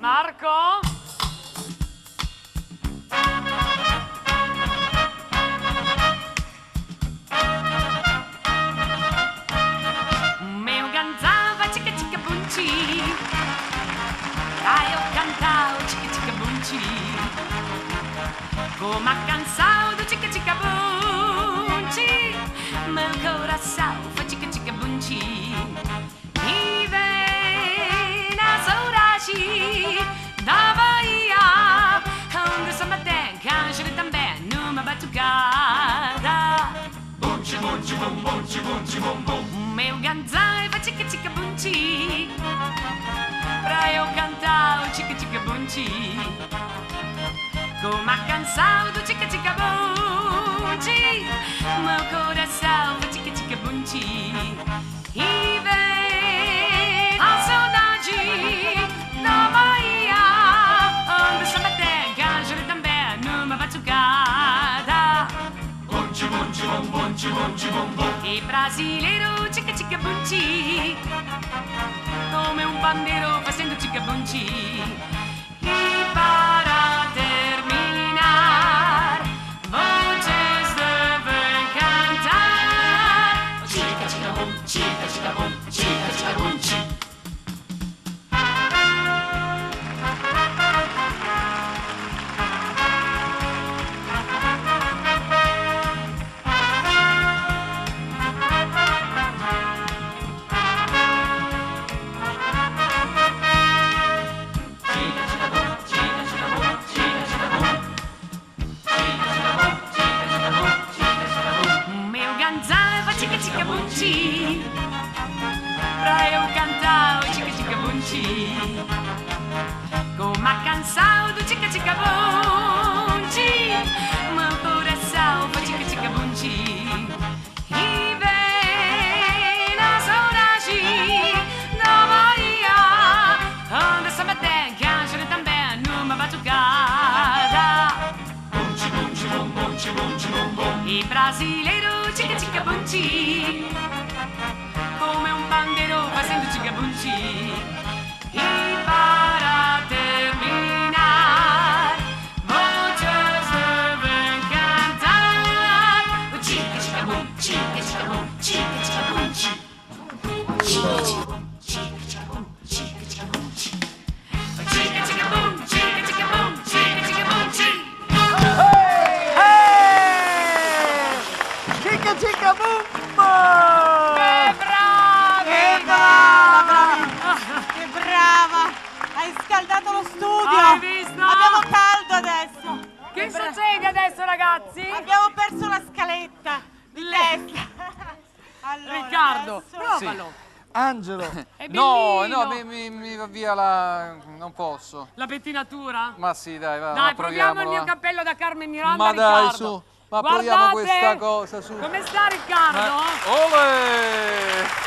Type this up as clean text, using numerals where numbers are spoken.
Marco? Meu cantava chica chica bunci, eu cantava chica chica bunci, como cansado do chica chica bunci, meu coração foi chica chica bunci, e vem na saudade da Bahia, onde samba tem canjere também numa batucada. Bunci bunci bum bunci bunci bum bum. Meu cantava chica chica bunci, pra eu cantar o chica chica bunci, como a canção do chica chica bunci, meu coração foi chica chica bunci, e vem a saudade da Bahia, onde samba tem canjere também numa batucada. Bunci bunci bum bunci bunci bum bum. E brasileiro chica chica bunci, come un bandeiro fazendo chica bunci. E para terminar, vocês devem cantar chica chica bum, chica chica bum, chica chica bunci. Pra eu cantar o chica chica bunci, como a canção do chica chica bunci, meu coração foi chica chica bunci, e vem na saudade da Bahia, onde samba tem canjere também numa batucada. Bunci bunci bum bunci bunci bum bum. E brasileiro chica chica bunci, come un bandeiro fazendo chica bunci. E para terminar, vocês devem cantar o chica chica bum, chica chica bum, chica chica bunci. Chica chica bum, chica chica bum, chica chica bunci. Chica chica bum, chica chica bum, chica chica bunci. Chica chica bum bum! Che brava! Hai scaldato lo studio! Hai visto? Abbiamo caldo adesso! Che succede adesso, ragazzi? Abbiamo perso la scaletta di testa! Allora, Riccardo, adesso- provalo. Angelo, È No, bellino. mi va via la... non posso. La pettinatura? Ma sì, dai, va, Dai, proviamo il proviamola. mio cappello da Carmen Miranda, Ma dai, Riccardo. su, ma proviamo Guardate. questa cosa, su. Come sta, Riccardo? Olè!